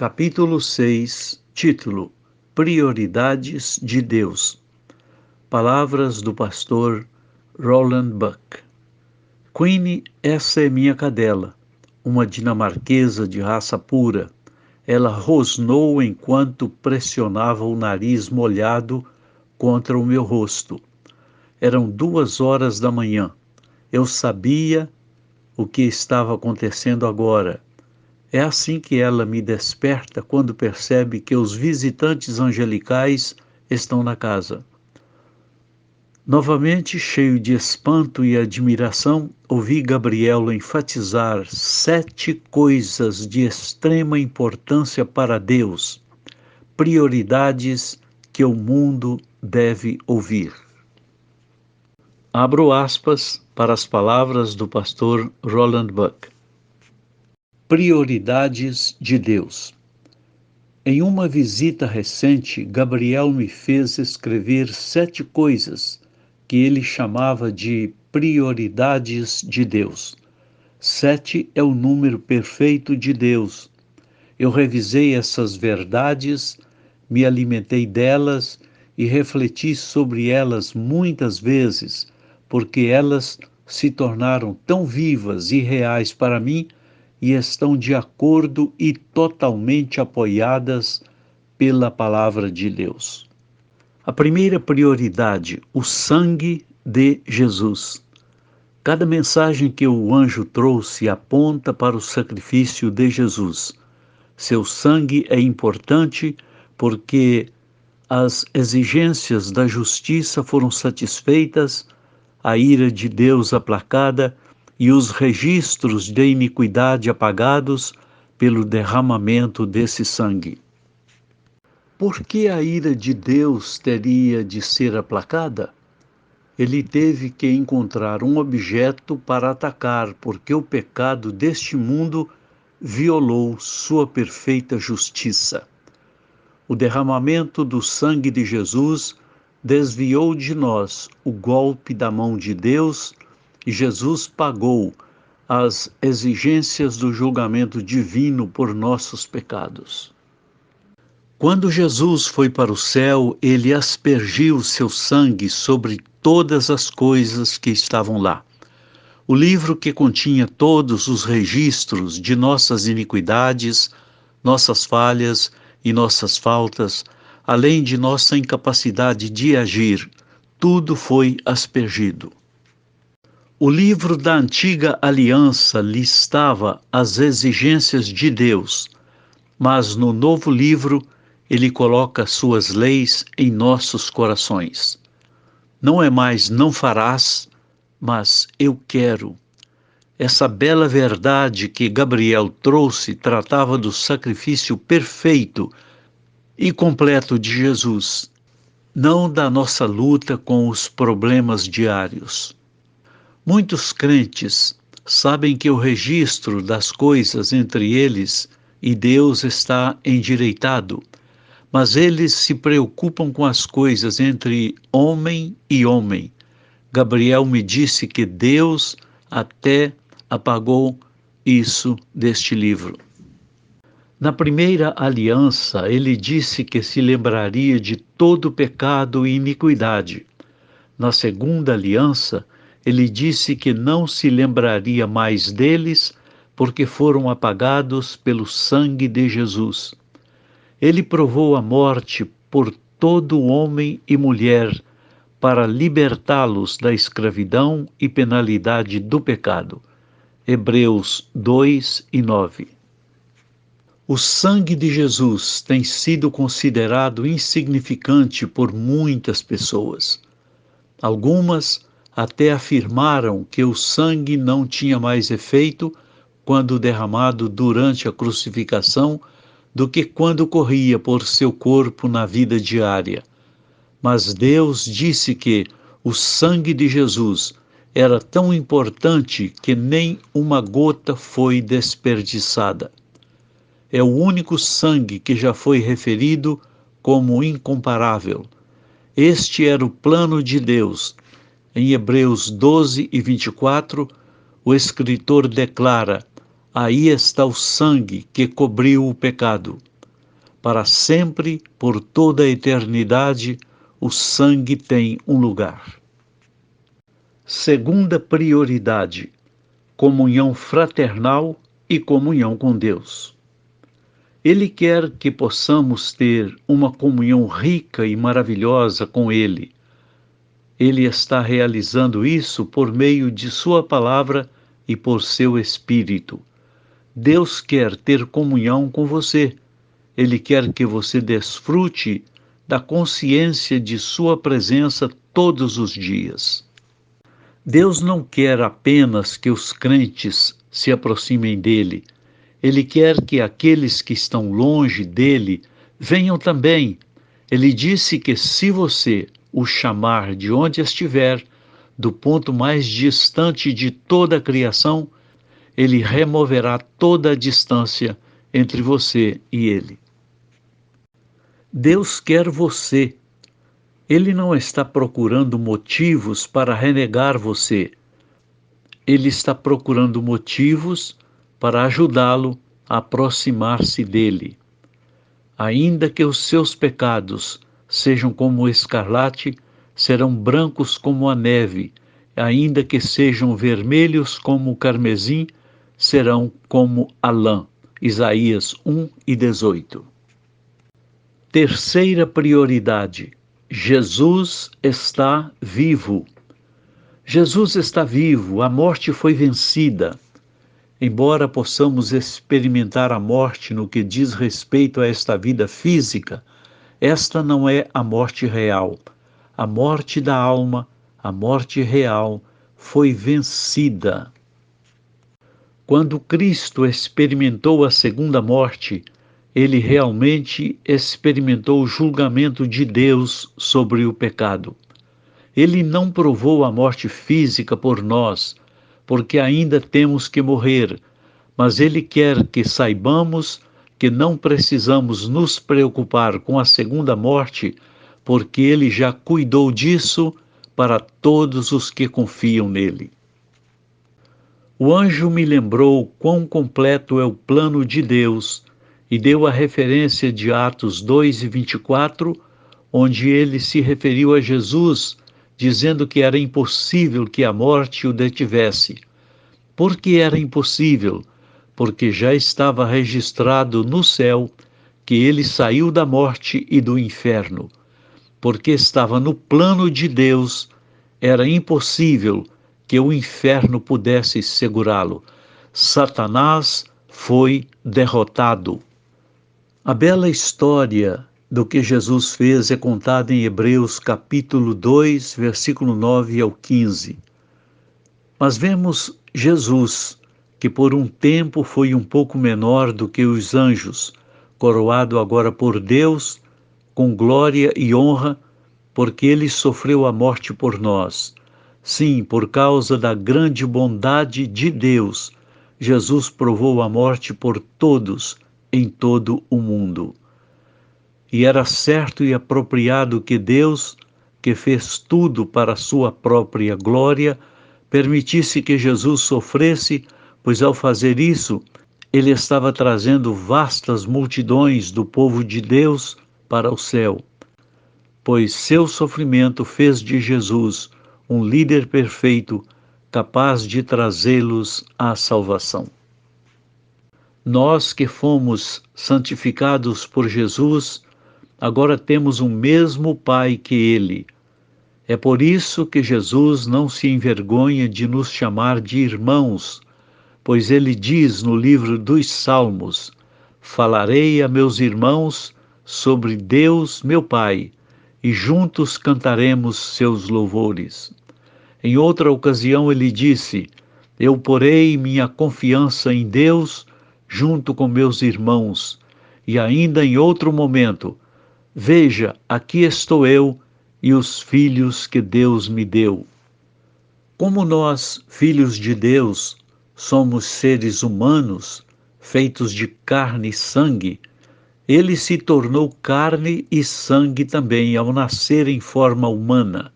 Capítulo 6, título: Prioridades de Deus. Palavras do pastor Roland Buck. Queenie, essa é minha cadela, uma dinamarquesa de raça pura. Ela rosnou enquanto pressionava o nariz molhado contra o meu rosto. Eram 2 horas da manhã. Eu sabia o que estava acontecendo agora. É assim que ela me desperta quando percebe que os visitantes angelicais estão na casa. Novamente, cheio de espanto e admiração, ouvi Gabriel enfatizar 7 coisas de extrema importância para Deus, prioridades que o mundo deve ouvir. Abro aspas para as palavras do pastor Roland Buck. Prioridades de Deus. Em uma visita recente, Gabriel me fez escrever 7 coisas que ele chamava de prioridades de Deus. 7 é o número perfeito de Deus. Eu revisei essas verdades, me alimentei delas e refleti sobre elas muitas vezes, porque elas se tornaram tão vivas e reais para mim e estão de acordo e totalmente apoiadas pela palavra de Deus. A primeira prioridade, o sangue de Jesus. Cada mensagem que o anjo trouxe aponta para o sacrifício de Jesus. Seu sangue é importante porque as exigências da justiça foram satisfeitas, a ira de Deus aplacada e os registros de iniquidade apagados pelo derramamento desse sangue. Por que a ira de Deus teria de ser aplacada? Ele teve que encontrar um objeto para atacar, porque o pecado deste mundo violou sua perfeita justiça. O derramamento do sangue de Jesus desviou de nós o golpe da mão de Deus e Jesus pagou as exigências do julgamento divino por nossos pecados. Quando Jesus foi para o céu, ele aspergiu seu sangue sobre todas as coisas que estavam lá. O livro que continha todos os registros de nossas iniquidades, nossas falhas e nossas faltas, além de nossa incapacidade de agir, tudo foi aspergido. O livro da antiga aliança listava as exigências de Deus, mas no novo livro ele coloca suas leis em nossos corações. Não é mais não farás, mas eu quero. Essa bela verdade que Gabriel trouxe tratava do sacrifício perfeito e completo de Jesus, não da nossa luta com os problemas diários. Muitos crentes sabem que o registro das coisas entre eles e Deus está endireitado, mas eles se preocupam com as coisas entre homem e homem. Gabriel me disse que Deus até apagou isso deste livro. Na primeira aliança, ele disse que se lembraria de todo pecado e iniquidade. Na segunda aliança, ele disse que não se lembraria mais deles, porque foram apagados pelo sangue de Jesus. Ele provou a morte por todo homem e mulher, para libertá-los da escravidão e penalidade do pecado. Hebreus 2:9. O sangue de Jesus tem sido considerado insignificante por muitas pessoas. Algumas até afirmaram que o sangue não tinha mais efeito quando derramado durante a crucificação do que quando corria por seu corpo na vida diária. Mas Deus disse que o sangue de Jesus era tão importante que nem uma gota foi desperdiçada. É o único sangue que já foi referido como incomparável. Este era o plano de Deus. Em Hebreus 12:24, o escritor declara: aí está o sangue que cobriu o pecado. Para sempre, por toda a eternidade, o sangue tem um lugar. Segunda prioridade: comunhão fraternal e comunhão com Deus. Ele quer que possamos ter uma comunhão rica e maravilhosa com Ele. Ele está realizando isso por meio de Sua palavra e por seu Espírito. Deus quer ter comunhão com você. Ele quer que você desfrute da consciência de Sua presença todos os dias. Deus não quer apenas que os crentes se aproximem dele. Ele quer que aqueles que estão longe dele venham também. Ele disse que se você o chamar de onde estiver, do ponto mais distante de toda a criação, ele removerá toda a distância entre você e ele. Deus quer você. Ele não está procurando motivos para renegar você. Ele está procurando motivos para ajudá-lo a aproximar-se dele. Ainda que os seus pecados sejam como o escarlate, serão brancos como a neve. Ainda que sejam vermelhos como o carmesim, serão como a lã. Isaías 1:18. Terceira prioridade: Jesus está vivo. Jesus está vivo, a morte foi vencida. Embora possamos experimentar a morte no que diz respeito a esta vida física, esta não é a morte real. A morte da alma, a morte real, foi vencida. Quando Cristo experimentou a segunda morte, ele realmente experimentou o julgamento de Deus sobre o pecado. Ele não provou a morte física por nós, porque ainda temos que morrer, mas ele quer que saibamos que não precisamos nos preocupar com a segunda morte, porque ele já cuidou disso para todos os que confiam nele. O anjo me lembrou quão completo é o plano de Deus e deu a referência de Atos 2:24, onde ele se referiu a Jesus, dizendo que era impossível que a morte o detivesse. Por que era impossível? Porque já estava registrado no céu que ele saiu da morte e do inferno. Porque estava no plano de Deus, era impossível que o inferno pudesse segurá-lo. Satanás foi derrotado. A bela história do que Jesus fez é contada em Hebreus capítulo 2, versículo 9 ao 15. Mas vemos Jesus, que por um tempo foi um pouco menor do que os anjos, coroado agora por Deus, com glória e honra, porque ele sofreu a morte por nós. Sim, por causa da grande bondade de Deus, Jesus provou a morte por todos em todo o mundo. E era certo e apropriado que Deus, que fez tudo para a sua própria glória, permitisse que Jesus sofresse, pois ao fazer isso, ele estava trazendo vastas multidões do povo de Deus para o céu, pois seu sofrimento fez de Jesus um líder perfeito, capaz de trazê-los à salvação. Nós que fomos santificados por Jesus, agora temos o mesmo Pai que Ele. É por isso que Jesus não se envergonha de nos chamar de irmãos, pois ele diz no livro dos Salmos: falarei a meus irmãos sobre Deus, meu Pai, e juntos cantaremos seus louvores. Em outra ocasião ele disse: eu porei minha confiança em Deus junto com meus irmãos. E ainda em outro momento: veja, aqui estou eu e os filhos que Deus me deu. Como nós, filhos de Deus, somos seres humanos, feitos de carne e sangue, ele se tornou carne e sangue também ao nascer em forma humana,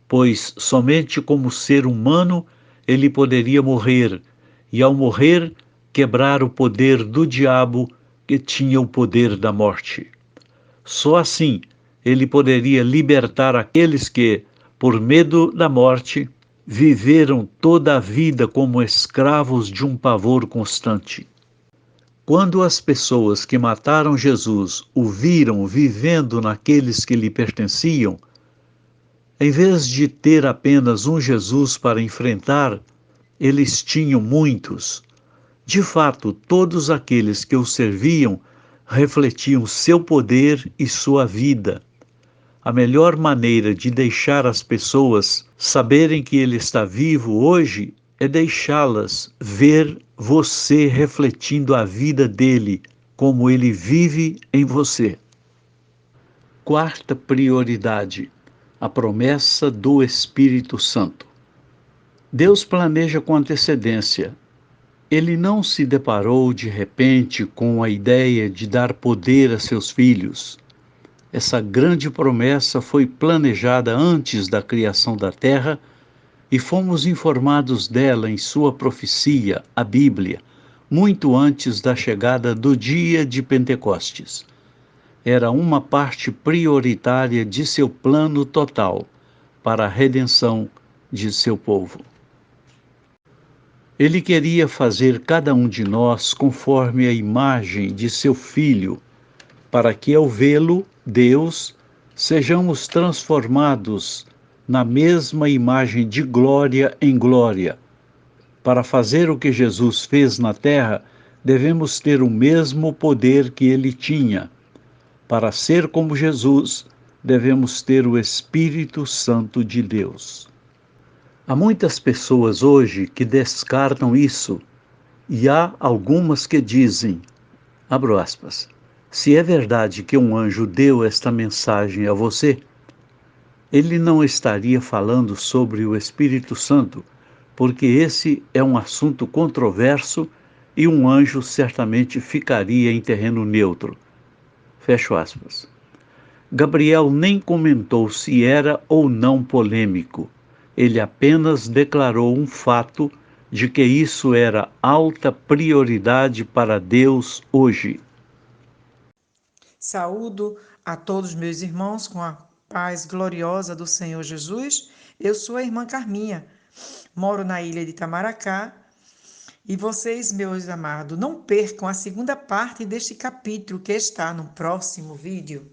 pois somente como ser humano ele poderia morrer, e ao morrer, quebrar o poder do diabo que tinha o poder da morte. Só assim ele poderia libertar aqueles que, por medo da morte, viveram toda a vida como escravos de um pavor constante. Quando as pessoas que mataram Jesus o viram vivendo naqueles que lhe pertenciam, em vez de ter apenas um Jesus para enfrentar, eles tinham muitos. De fato, todos aqueles que o serviam refletiam seu poder e sua vida. A melhor maneira de deixar as pessoas saberem que ele está vivo hoje é deixá-las ver você refletindo a vida dele, como ele vive em você. Quarta prioridade: a promessa do Espírito Santo. Deus planeja com antecedência. Ele não se deparou de repente com a ideia de dar poder a seus filhos. Essa grande promessa foi planejada antes da criação da terra e fomos informados dela em sua profecia, a Bíblia, muito antes da chegada do dia de Pentecostes. Era uma parte prioritária de seu plano total para a redenção de seu povo. Ele queria fazer cada um de nós conforme a imagem de seu Filho, para que ao vê-lo, Deus, sejamos transformados na mesma imagem de glória em glória. Para fazer o que Jesus fez na terra, devemos ter o mesmo poder que ele tinha. Para ser como Jesus, devemos ter o Espírito Santo de Deus. Há muitas pessoas hoje que descartam isso, e há algumas que dizem, abro aspas, se é verdade que um anjo deu esta mensagem a você, ele não estaria falando sobre o Espírito Santo, porque esse é um assunto controverso e um anjo certamente ficaria em terreno neutro. Fecho aspas. Gabriel nem comentou se era ou não polêmico. Ele apenas declarou um fato de que isso era alta prioridade para Deus hoje. Saúdo a todos meus irmãos com a paz gloriosa do Senhor Jesus. Eu sou a irmã Carminha, moro na ilha de Itamaracá. E vocês, meus amados, não percam a segunda parte deste capítulo que está no próximo vídeo.